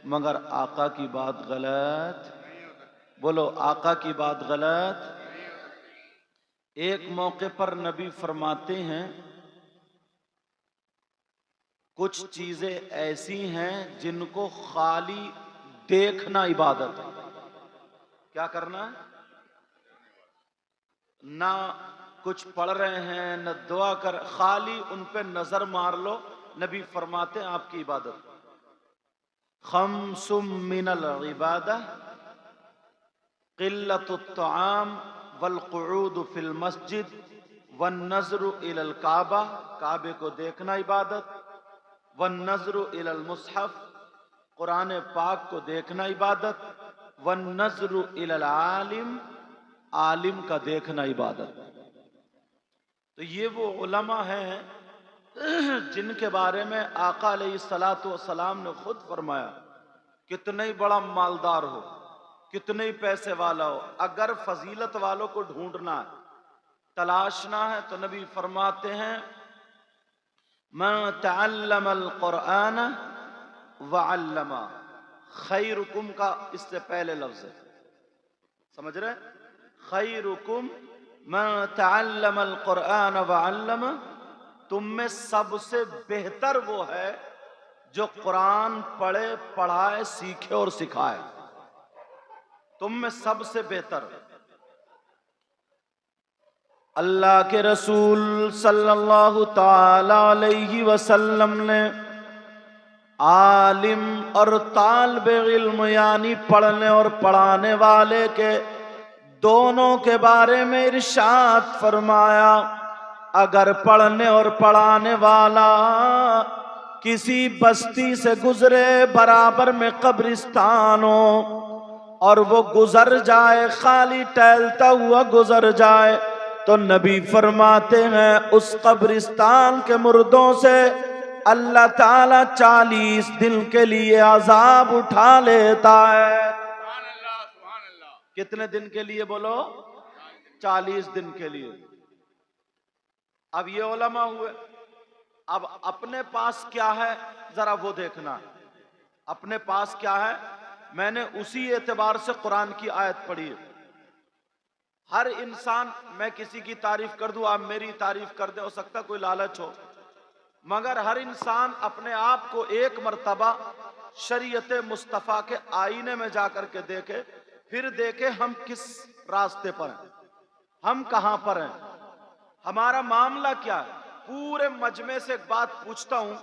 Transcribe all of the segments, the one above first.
مگر آقا کی بات غلط، بولو آقا کی بات غلط۔ ایک موقع پر نبی فرماتے ہیں کچھ چیزیں ایسی ہیں جن کو خالی دیکھنا عبادت ہے۔ کیا کرنا ہے؟ نہ کچھ پڑھ رہے ہیں نہ دعا کر، خالی ان پہ نظر مار لو، نبی فرماتے ہیں آپ کی عبادت۔ خمس من العبادہ قلت الطعام والقعود فی المسجد والنظر الی الکعبہ، کعبے کو دیکھنا عبادت، والنظر الی المصحف، قرآن پاک کو دیکھنا عبادت، والنظر الی العالم، عالم کا دیکھنا عبادت۔ تو یہ وہ علماء ہیں جن کے بارے میں آقا علیہ الصلوۃ والسلام نے خود فرمایا کتنا ہی بڑا مالدار ہو، کتنے ہی پیسے والا ہو، اگر فضیلت والوں کو ڈھونڈنا ہے، تلاشنا ہے، تو نبی فرماتے ہیں من تعلم القرآن وعلم، خیرکم کا اس سے پہلے لفظ ہے، سمجھ رہے؟ خیرکم من تعلم القرآن وعلم، تم میں سب سے بہتر وہ ہے جو قرآن پڑھے، پڑھائے، سیکھے اور سکھائے، تم میں سب سے بہتر۔ اللہ کے رسول صلی اللہ تعالی علیہ وسلم نے عالم اور طالب علم یعنی پڑھنے اور پڑھانے والے کے دونوں کے بارے میں ارشاد فرمایا اگر پڑھنے اور پڑھانے والا کسی بستی سے گزرے برابر میں قبرستان ہو اور وہ گزر جائے، خالی ٹہلتا ہوا گزر جائے، تو نبی فرماتے ہیں اس قبرستان کے مردوں سے اللہ تعالیٰ 40 دن کے لیے عذاب اٹھا لیتا ہے۔ کتنے دن کے لیے بولو؟ 40 دن کے لیے۔ اب یہ علماء ہوئے، اب اپنے پاس کیا ہے ذرا وہ دیکھنا ہے، اپنے پاس کیا ہے۔ میں نے اسی اعتبار سے قرآن کی آیت پڑھی ہے۔ ہر انسان، میں کسی کی تعریف کر دوں آپ میری تعریف کر دیں، ہو سکتا کوئی لالچ ہو، مگر ہر انسان اپنے آپ کو ایک مرتبہ شریعت مصطفیٰ کے آئینے میں جا کر کے دیکھے، پھر دیکھے ہم کس راستے پر ہیں، ہم کہاں پر ہیں، ہمارا معاملہ کیا ہے۔ پورے مجمع سے ایک بات پوچھتا ہوں،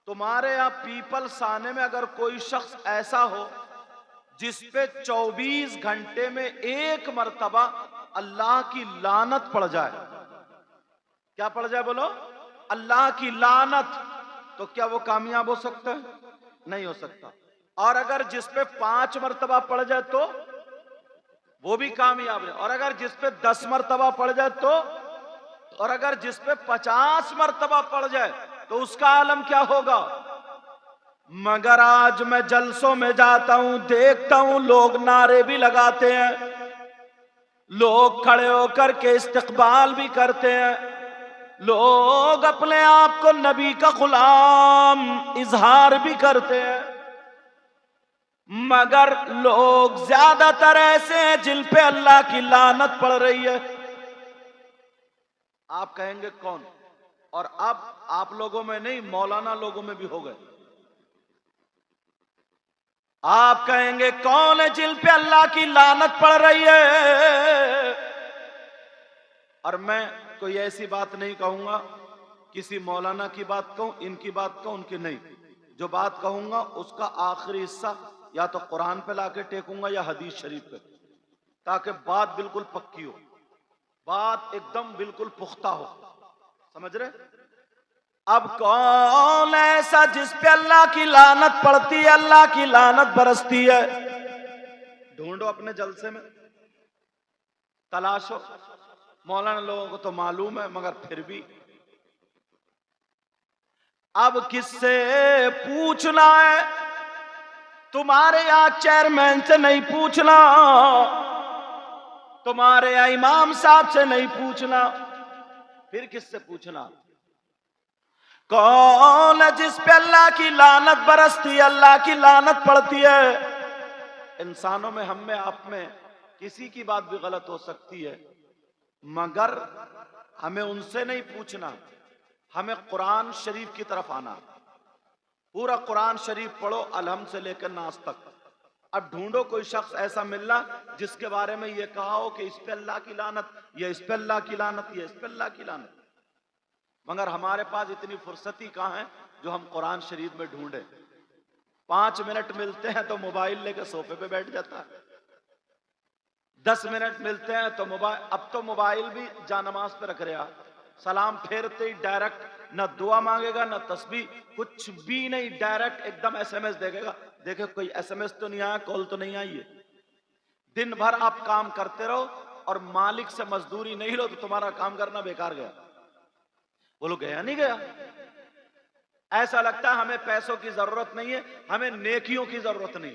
تمہارے یہاں پیپل سانے میں اگر کوئی شخص ایسا ہو جس پہ 24 گھنٹے میں ایک مرتبہ اللہ کی لعنت پڑ جائے، کیا پڑ جائے بولو؟ اللہ کی لعنت، تو کیا وہ کامیاب ہو سکتا ہے؟ نہیں ہو سکتا۔ اور اگر جس پہ 5 مرتبہ پڑ جائے تو وہ بھی کامیاب ہے، اور اگر جس پہ 10 مرتبہ پڑ جائے تو، اور اگر جس پہ 50 مرتبہ پڑ جائے تو اس کا عالم کیا ہوگا؟ مگر آج میں جلسوں میں جاتا ہوں، دیکھتا ہوں لوگ نعرے بھی لگاتے ہیں، لوگ کھڑے ہو کر کے استقبال بھی کرتے ہیں، لوگ اپنے آپ کو نبی کا غلام اظہار بھی کرتے ہیں، مگر لوگ زیادہ تر ایسے ہیں جن پہ اللہ کی لعنت پڑ رہی ہے۔ آپ کہیں گے کون؟ اور اب آپ لوگوں میں نہیں، مولانا لوگوں میں بھی ہو گئے۔ آپ کہیں گے کون ہے جن پہ اللہ کی لعنت پڑ رہی ہے؟ اور میں کوئی ایسی بات نہیں کہوں گا، کسی مولانا کی بات کہوں، ان کی بات کہوں، ان کی نہیں، جو بات کہوں گا اس کا آخری حصہ یا تو قرآن پہ لا کے ٹیکوں گا یا حدیث شریف پہ، تاکہ بات بالکل پکی ہو، بات ایک دم بالکل پختہ ہو، سمجھ رہے؟ اب کون ایسا جس پہ اللہ کی لعنت پڑتی ہے، اللہ کی لعنت برستی ہے؟ ڈھونڈو اپنے جلسے میں، تلاشو۔ مولانا لوگوں کو تو معلوم ہے، مگر پھر بھی اب کس سے پوچھنا ہے؟ تمہارے یہاں چیئرمین سے نہیں پوچھنا، تمہارے یہاں امام صاحب سے نہیں پوچھنا، پھر کس سے پوچھنا؟ کون ہے جس پہ اللہ کی لعنت برستی ہے، اللہ کی لعنت پڑتی ہے؟ انسانوں میں، ہم میں، آپ میں کسی کی بات بھی غلط ہو سکتی ہے، مگر ہمیں ان سے نہیں پوچھنا، ہمیں قرآن شریف کی طرف آنا۔ پورا قرآن شریف پڑھو، الحمد سے لے کر ناس تک۔ اب ڈھونڈو کوئی شخص ایسا ملنا جس کے بارے میں یہ کہا ہو کہ اس پہ اللہ کی لعنت، یہ اس پہ اللہ کی لعنت، یہ اس پہ اللہ کی لعنت۔ مگر ہمارے پاس اتنی فرصتی کہاں ہے جو ہم قرآن شریف میں ڈھونڈے؟ 5 منٹ ملتے ہیں تو موبائل لے کے صوفے پہ بیٹھ جاتا ہے، 10 منٹ ملتے ہیں تو موبائل، اب تو موبائل بھی جانماز پہ رکھ رہا، سلام پھیرتے ہی ڈائریکٹ نہ دعا مانگے گا نہ تسبیح، کچھ بھی نہیں، ڈائریکٹ ایک دم ایس ایم ایس دیکھے گا، دیکھے کوئی ایس ایم ایس تو نہیں آیا، کال تو نہیں آئی ہے۔ دن بھر آپ کام کرتے رہو اور مالک سے مزدوری نہیں لو تو تمہارا کام کرنا بیکار گیا۔ بولو گیا نہیں گیا؟ ایسا لگتا ہے ہمیں پیسوں کی ضرورت نہیں ہے، ہمیں نیکیوں کی ضرورت نہیں۔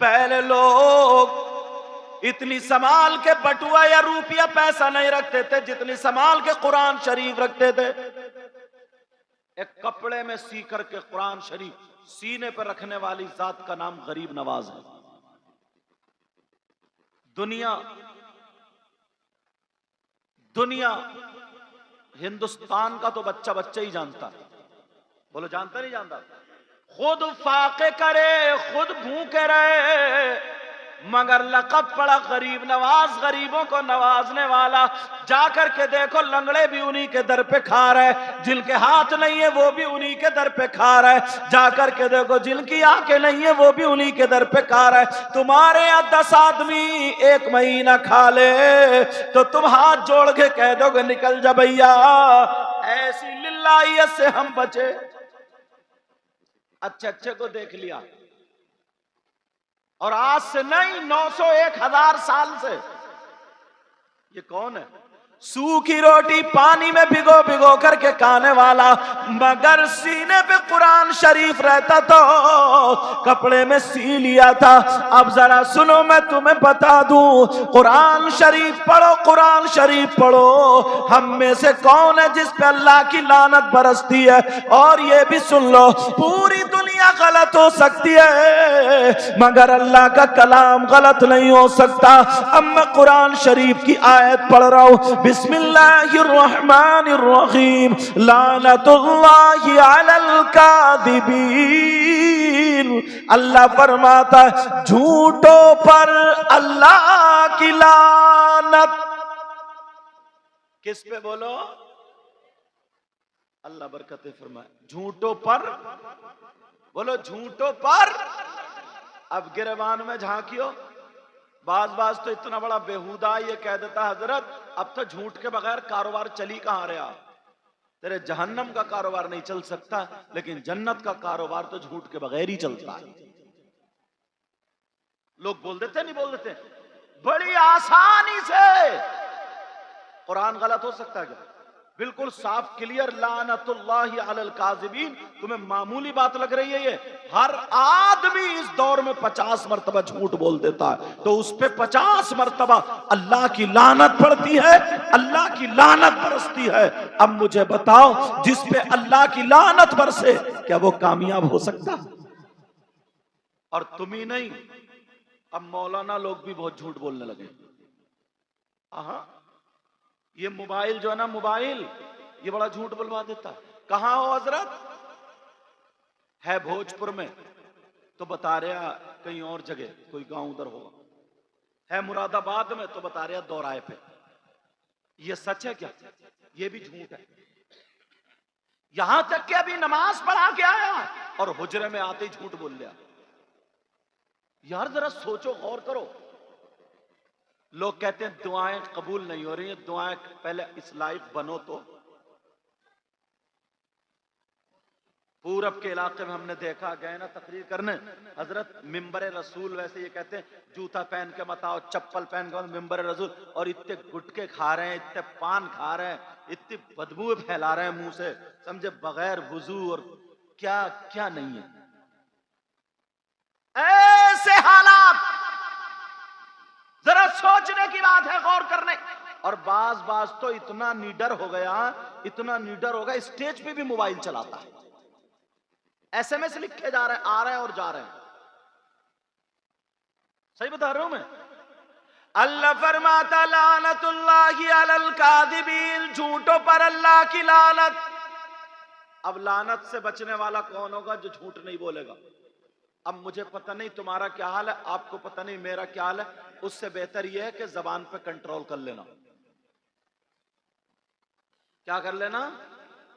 پہلے لوگ اتنی سنبھال کے بٹوا یا روپیہ پیسہ نہیں رکھتے تھے جتنی سنبھال کے قرآن شریف رکھتے تھے۔ ایک کپڑے میں سی کر کے قرآن شریف سینے پر رکھنے والی ذات کا نام غریب نواز ہے۔ دنیا ہندوستان کا تو بچہ بچہ ہی جانتا، بولو جانتا نہیں جانتا؟ خود فاقے کرے، خود بھوکے رہے، مگر لقب پڑا غریب نواز، غریبوں کو نوازنے والا۔ جا کر کے دیکھو، لنگڑے بھی انہی کے در پہ کھا رہے، جن کے ہاتھ نہیں ہے وہ بھی انہی کے در پہ کھا رہے۔ جا کر کے دیکھو، جن کی آنکھیں نہیں ہے وہ بھی انہی کے در پہ کھا رہے۔ تمہارے یہاں 10 آدمی 1 مہینہ کھا لے تو تم ہاتھ جوڑ کے کہہ دو گے نکل جا بھیا، ایسی للہیت سے ہم بچے۔ اچھے اچھے کو دیکھ لیا، اور آج سے نہیں، 900 1000 سال سے۔ یہ کون ہے؟ سوکھی روٹی پانی میں بھگو بھگو کر کے کھانے والا، مگر سینے پہ قرآن شریف رہتا تو کپڑے میں سی لیا تھا۔ اب ذرا سنو، میں تمہیں بتا دوں، قرآن شریف پڑھو، قرآن شریف پڑھو۔ ہم میں سے کون ہے جس پہ اللہ کی لعنت برستی ہے؟ اور یہ بھی سن لو، پوری دنیا غلط ہو سکتی ہے مگر اللہ کا کلام غلط نہیں ہو سکتا۔ اب میں قرآن شریف کی آیت پڑھ رہا ہوں، بسم اللہ الرحمن الرحیم، لعنت اللہ علی الکاذبین۔ اللہ فرماتا ہے جھوٹوں پر اللہ کی لعنت۔ کس پہ بولو؟ اللہ برکتیں فرمائے، جھوٹوں پر بولو، جھوٹوں پر۔ اب گریبان میں جھانکیو، بعض تو اتنا بڑا بےہودہ یہ کہہ دیتا حضرت اب تو جھوٹ کے بغیر کاروبار چلی کہاں رہا؟ تیرے جہنم کا کاروبار نہیں چل سکتا، لیکن جنت کا کاروبار تو جھوٹ کے بغیر ہی چلتا ہے۔ لوگ بول دیتے نہیں بول دیتے بڑی آسانی سے۔ قرآن غلط ہو سکتا ہے کیا؟ بالکل صاف کلیئر، لعنت اللہ علی الکاذبین۔ تمہیں معمولی بات لگ رہی ہے؟ یہ ہر آدمی اس دور میں 50 مرتبہ جھوٹ بول دیتا ہے، تو اس پہ 50 مرتبہ اللہ کی لعنت پڑتی ہے، اللہ کی لعنت برستی ہے۔ اب مجھے بتاؤ، جس پہ اللہ کی لعنت برسے کیا وہ کامیاب ہو سکتا؟ اور تم ہی نہیں، اب مولانا لوگ بھی بہت جھوٹ بولنے لگے۔ یہ موبائل جو ہے نا، موبائل یہ بڑا جھوٹ بلوا دیتا۔ کہاں ہو حضرت؟ ہے بھوجپور میں تو بتا رہا کہیں اور جگہ، کوئی گاؤں ادھر ہوگا۔ ہے مراد آباد میں تو بتا رہا دورائے پہ۔ یہ سچ ہے کیا؟ یہ بھی جھوٹ ہے۔ یہاں تک کہ ابھی نماز پڑھا کے آیا اور حجرے میں آتے ہی جھوٹ بول لیا۔ یار ذرا سوچو، غور کرو۔ لوگ کہتے ہیں دعائیں قبول نہیں ہو رہی ہیں، دعائیں پہلے اس لائق بنو تو۔ پورب کے علاقے میں ہم نے دیکھا، گئے نا تقریر کرنے، حضرت ممبر رسول، ویسے یہ کہتے ہیں جوتا پہن کے مت آؤ، چپل پہن کے ممبر رسول، اور اتنے گٹکے کھا رہے ہیں، اتنے پان کھا رہے ہیں، اتنی بدبو پھیلا رہے ہیں منہ سے، سمجھے بغیر وضو، اور کیا کیا نہیں ہے۔ ایسے حالات ذرا سوچنے کی بات ہے، غور کرنے۔ اور بعض تو اتنا نیڈر ہو گیا اتنا نیڈر ہوگا اسٹیج پہ بھی موبائل چلاتا ہے, SMS لکھے جا رہے ہیں, آ رہے ہیں اور جا رہے ہیں. صحیح بتا رہا ہوں میں؟ اللہ فرماتا لعنت اللہ علی الکاذبین, جھوٹوں پر اللہ کی لعنت. اب لعنت سے بچنے والا کون ہوگا؟ جو جھوٹ نہیں بولے گا. اب مجھے پتہ نہیں تمہارا کیا حال ہے, آپ کو پتہ نہیں میرا کیا حال ہے, اس سے بہتر یہ ہے کہ زبان پہ کنٹرول کر لینا. کیا کر لینا؟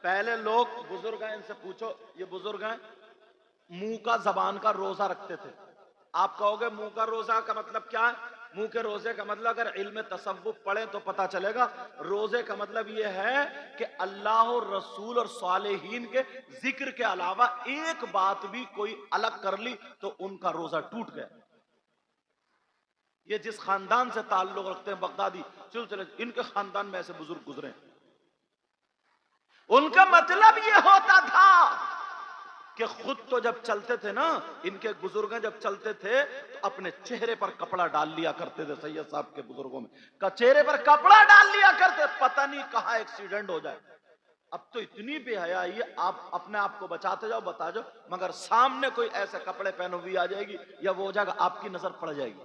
پہلے لوگ بزرگ ہیں, ان سے پوچھو, یہ بزرگ ہیں, منہ کا زبان کا روزہ رکھتے تھے. آپ کہو گے منہ کا روزہ کا مطلب کیا ہے؟ منہ کے روزے کا مطلب اگر علم تصوف پڑھیں تو پتا چلے گا. روزے کا مطلب یہ ہے کہ اللہ اور رسول اور صالحین کے ذکر کے علاوہ ایک بات بھی کوئی الگ کر لی تو ان کا روزہ ٹوٹ گیا. یہ جس خاندان سے تعلق رکھتے ہیں بغدادی سلسلے, ان کے خاندان میں ایسے بزرگ گزرے ہیں. ان کا مطلب یہ ہوتا تھا کہ خود تو جب چلتے تھے نا, ان کے بزرگ جب چلتے تھے تو اپنے چہرے پر کپڑا ڈال لیا کرتے تھے. سید صاحب کے بزرگوں میں چہرے پر کپڑا ڈال لیا کرتے, پتہ نہیں کہاں ایکسیڈنٹ ہو جائے. اب تو اتنی بے حیائی ہے, آپ اپنے آپ کو بچاتے جاؤ, بتا جاؤ, مگر سامنے کوئی ایسے کپڑے پہنے ہوئی آ جائے گی یا وہ ہو جائے گا, آپ کی نظر پڑ جائے گی.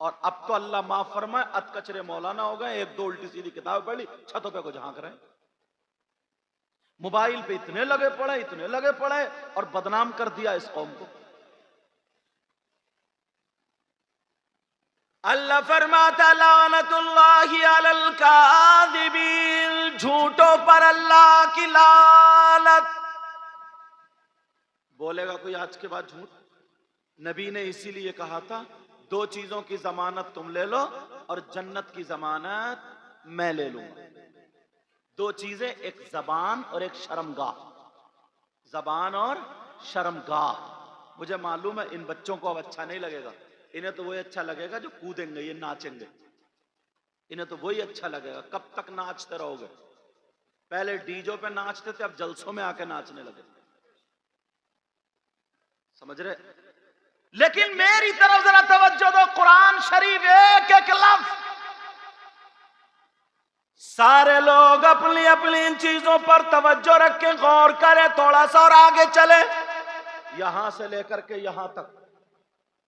اور اب تو اللہ معاف فرمائے ات کچرے مولانا ہو گئے, ایک دو الٹی سیدھی کتاب پڑھ لی, چھتوں پہ کو جھانک رہے ہیں, موبائل پہ اتنے لگے پڑے اور بدنام کر دیا اس قوم کو. اللہ فرماتا لعنت اللہ علی الکاذبین, جھوٹوں پر اللہ کی لعنت. بولے گا کوئی آج کے بعد جھوٹ؟ نبی نے اسی لیے کہا تھا دو چیزوں کی ضمانت تم لے لو اور جنت کی ضمانت میں لے لوں گا. دو چیزیں, ایک زبان اور ایک شرمگاہ. زبان اور شرمگاہ. مجھے معلوم ہے ان بچوں کو اب اچھا نہیں لگے گا, انہیں تو وہی اچھا لگے گا جو کودیں گے, یہ ناچیں گے, انہیں تو وہی اچھا لگے گا. کب تک ناچتے رہو گے؟ پہلے ڈیجوں پہ ناچتے تھے, اب جلسوں میں آ کے ناچنے لگے. سمجھ رہے؟ لیکن میری طرف ذرا توجہ دو, قرآن شریف ایک ایک لفظ. سارے لوگ اپنی اپنی ان چیزوں پر توجہ رکھ کے غور کریں, تھوڑا سا اور آگے چلے. یہاں سے لے کر کے یہاں تک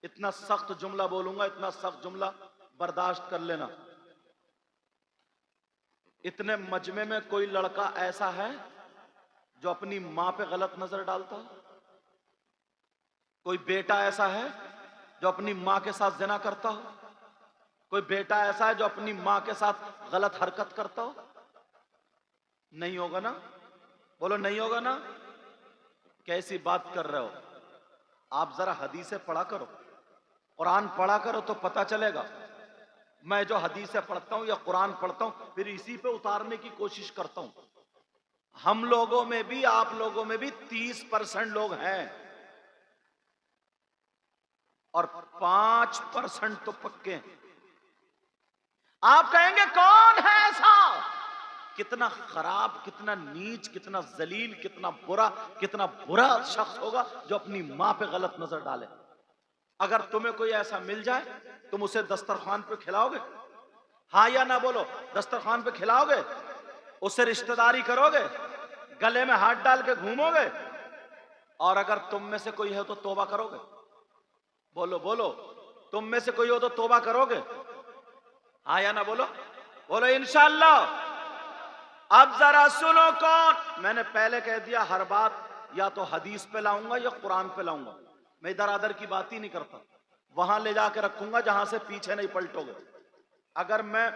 اتنا سخت جملہ بولوں گا, اتنا سخت جملہ برداشت کر لینا. اتنے مجمع میں کوئی لڑکا ایسا ہے جو اپنی ماں پہ غلط نظر ڈالتا ہو؟ کوئی بیٹا ایسا ہے جو اپنی ماں کے ساتھ زنا کرتا ہو؟ کوئی بیٹا ایسا ہے جو اپنی ماں کے ساتھ غلط حرکت کرتا ہو؟ نہیں ہوگا نا؟ بولو نہیں ہوگا نا؟ کیسی بات کر رہے ہو آپ؟ ذرا حدیثیں پڑھا کرو, قرآن پڑھا کرو تو پتہ چلے گا. میں جو حدیثیں پڑھتا ہوں یا قرآن پڑھتا ہوں پھر اسی پہ اتارنے کی کوشش کرتا ہوں. ہم لوگوں میں بھی, آپ لوگوں میں بھی 30% لوگ ہیں اور 5% تو پکے ہیں. آپ کہیں گے کون ہے ایسا؟ کتنا خراب, کتنا نیچ, کتنا ذلیل, کتنا برا شخص ہوگا جو اپنی ماں پہ غلط نظر ڈالے. اگر تمہیں کوئی ایسا مل جائے تم اسے دسترخوان پہ کھلاؤ گے؟ ہاں یا نہ بولو. دسترخوان پہ کھلاؤ گے؟ اسے رشتہ داری کرو گے؟ گلے میں ہاتھ ڈال کے گھومو گے؟ اور اگر تم میں سے کوئی ہے تو توبہ کرو گے؟ بولو, تم میں سے کوئی ہو تو توبہ کرو گے؟ ہاں یا نہ بولو انشاءاللہ. اب ذرا سنو کون. میں نے پہلے کہہ دیا ہر بات یا تو حدیث پہ لاؤں گا یا قرآن پہ لاؤں گا. میں ادھر ادھر کی بات ہی نہیں کرتا, وہاں لے جا کے رکھوں گا جہاں سے پیچھے نہیں پلٹو گے. اگر میں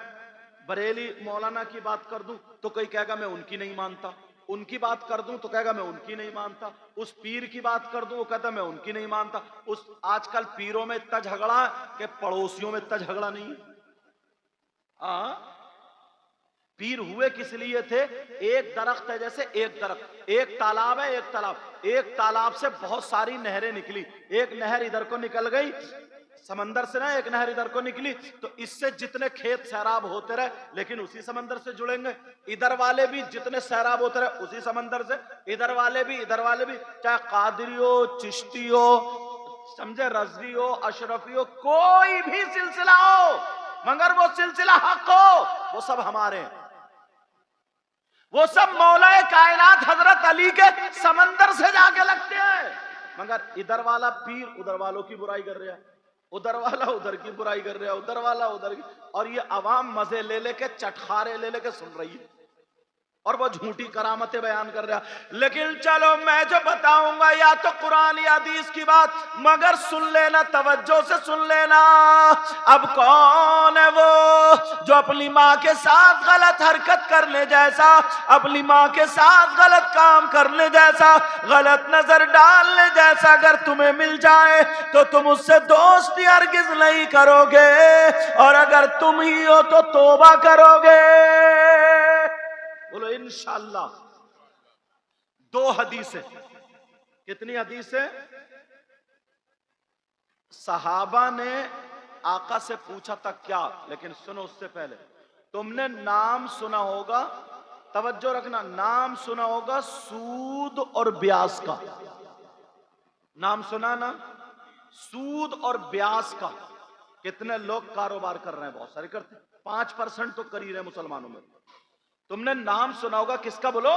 بریلی مولانا کی بات کر دوں تو کوئی کہے گا میں ان کی نہیں مانتا, ان کی بات کر دوں تو کہے گا میں ان کی نہیں مانتا, اس پیر کی بات کر دوں وہ کہتا میں ان کی نہیں مانتا. آج کل پیروں میں اتنا جھگڑا ہے کہ پڑوسیوں میں اتنا جھگڑا نہیں ہے. پیر ہوئے کس لیے تھے؟ ایک درخت ہے جیسے ایک درخت, ایک تالاب ہے ایک تالاب سے بہت ساری نہریں نکلی. ایک نہر ادھر کو نکل گئی سمندر سے, ایک نہر ادھر کو نکلی, تو اس سے جتنے کھیت سیراب ہوتے رہے لیکن اسی سمندر سے جڑیں گے. ادھر والے بھی جتنے سیراب ہوتے رہے اسی سمندر سے, ادھر والے بھی, چاہے قادری ہو, چشتی ہو, سمجھے, رضوی ہو, اشرفی ہو, کوئی بھی سلسلہ ہو مگر وہ سلسلہ حق ہو, وہ سب ہمارے ہیں. وہ سب مولا کائنات حضرت علی کے سمندر سے جا کے لگتے ہیں، مگر ادھر والا پیر ادھر والوں کی برائی کر رہا ہے، ادھر والا ادھر کی برائی کر رہا ہے، ادھر والا ادھر کی، اور یہ عوام مزے لے لے کے چٹخارے لے لے کے سن رہی ہے اور وہ جھوٹی کرامتیں بیان کر رہا۔ لیکن چلو میں جو بتاؤں گا یا تو قرآن یا حدیث کی بات، مگر سن لینا، توجہ سے سن لینا۔ اب کون ہے وہ جو اپنی ماں کے ساتھ غلط حرکت کرنے جیسا، اپنی ماں کے ساتھ غلط کام کرنے جیسا، غلط نظر ڈالنے جیسا اگر تمہیں مل جائے تو تم اس سے دوستی ہرگز نہیں کرو گے، اور اگر تم ہی ہو تو توبہ کرو گے۔ بولو انشاءاللہ۔ دو حدیثیں، کتنی حدیثیں؟ صحابہ نے آقا سے پوچھا تھا کیا، لیکن سنو اس سے پہلے تم نے نام سنا ہوگا، توجہ رکھنا، نام سنا ہوگا سود اور بیاس کا، نام سنا نا، سود اور بیاس کا۔ کتنے لوگ کاروبار کر رہے ہیں؟ بہت سارے کرتے ہیں، 5% تو کر ہی رہے مسلمانوں میں۔ تم نے نام سنا ہوگا کس کا؟ بولو،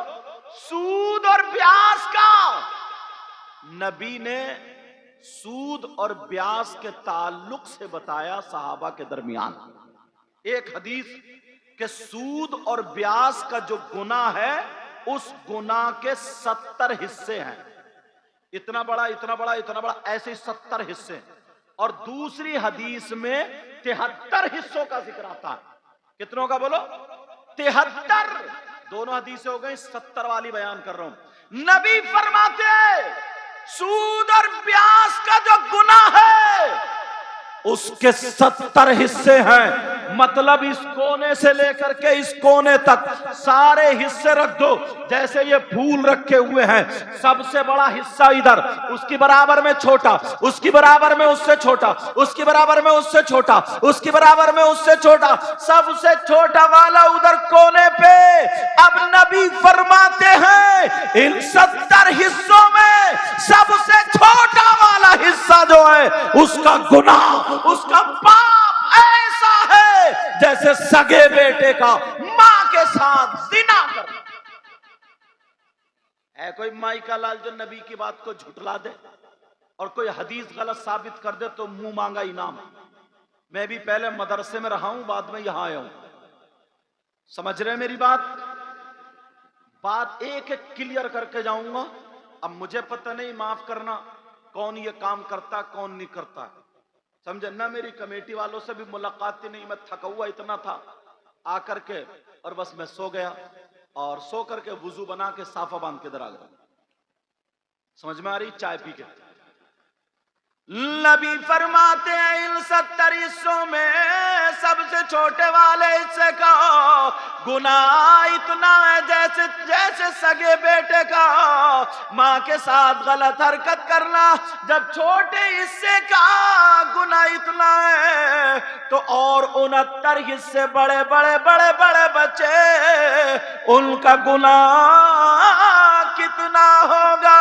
سود اور بیاس کا۔ نبی نے سود اور بیاس کے تعلق سے بتایا صحابہ کے درمیان ایک حدیث کہ سود اور بیاس کا جو گناہ ہے اس گناہ کے 70 حصے ہیں، اتنا بڑا اتنا بڑا اتنا بڑا، ایسے 70 حصے، اور دوسری حدیث میں 73 حصوں کا ذکر آتا ہے۔ کتنوں کا؟ بولو 73۔ دونوں حدیثیں ہو گئی، 70 والی بیان کر رہا ہوں۔ نبی فرماتے سود اور بیاس کا جو گناہ ہے اس کے 70 حصے ہیں، مطلب اس کونے سے لے کر کے اس کونے تک سارے حصے رکھ دو، جیسے یہ پھول رکھے ہوئے ہیں، سب سے بڑا حصہ ادھر، اس کی برابر میں چھوٹا، اس کی برابر میں اس سے چھوٹا، اس کی برابر میں اس سے چھوٹا، اس کی برابر میں اس سے چھوٹا، سب سے چھوٹا والا ادھر کونے پہ۔ اب نبی فرماتے ہیں ان 70 حصوں میں سب سے چھوٹا والا حصہ جو ہے اس کا گناہ، اس کا پاپ ایسا ہے جیسے سگے بیٹے کا ماں کے ساتھ زنا کرنا۔ ہے کوئی مائی کا لال جو نبی کی بات کو جھٹلا دے اور کوئی حدیث غلط ثابت کر دے تو منہ مانگا انعام۔ میں بھی پہلے مدرسے میں رہا ہوں، بعد میں یہاں آیا ہوں، سمجھ رہے میری بات؟ بات ایک ایک کلیئر کر کے جاؤں گا۔ اب مجھے پتہ نہیں، معاف کرنا، کون یہ کام کرتا کون نہیں کرتا، سمجھے نہ؟ میری کمیٹی والوں سے بھی ملاقات ہی نہیں، میں تھکا ہوا اتنا تھا آ کر کے، اور بس میں سو گیا، اور سو کر کے وضو بنا کے صافہ باندھ کے ادھر آ گیا، سمجھ میں آ رہی؟ چائے پی کے۔ نبی فرماتے ہیں ان 70 حصوں میں سب سے چھوٹے والے حصے کا گناہ اتنا ہے جیسے سگے بیٹے کا ماں کے ساتھ غلط حرکت کرنا۔ جب چھوٹے حصے کا گناہ اتنا ہے تو اور 69 حصے بڑے بڑے بڑے بڑے بچے، ان کا گناہ کتنا ہوگا؟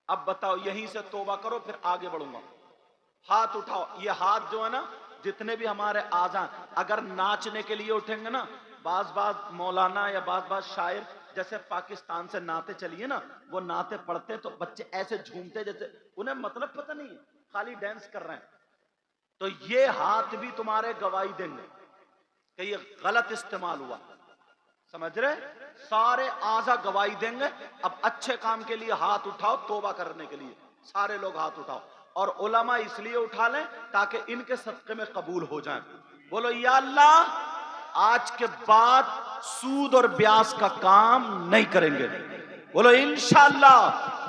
اب بتاؤ، یہیں سے توبہ کرو پھر آگے بڑھوں گا۔ ہاتھ اٹھاؤ، یہ ہاتھ جو ہے نا، جتنے بھی ہمارے آزان اگر ناچنے کے لیے اٹھیں گے نا، بعض مولانا یا بعض شاعر جیسے پاکستان سے نعتیں چلیے نا، وہ نعتیں پڑھتے تو بچے ایسے جھومتے جیسے انہیں مطلب پتہ نہیں ہے، خالی ڈانس کر رہے ہیں، تو یہ ہاتھ بھی تمہارے گواہی دیں گے کہ یہ غلط استعمال ہوا، سمجھ رہے؟ سارے اعضا گواہی دیں گے۔ اب اچھے کام کے لیے ہاتھ اٹھاؤ، توبہ کرنے کے لیے سارے لوگ ہاتھ اٹھاؤ، اور علماء اس لیے اٹھا لیں تاکہ ان کے صدقے میں قبول ہو جائیں۔ بولو یا اللہ آج کے بعد سود اور بیاس کا کام نہیں کریں گے۔ بولو انشاءاللہ،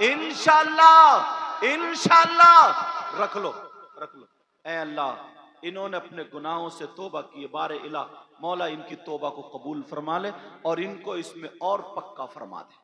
انشاءاللہ، انشاءاللہ۔ رکھ لو رکھ لو۔ اے اللہ، انہوں نے اپنے گناہوں سے توبہ کی، بار الہ مولا ان کی توبہ کو قبول فرما لے اور ان کو اس میں اور پکا فرما دے۔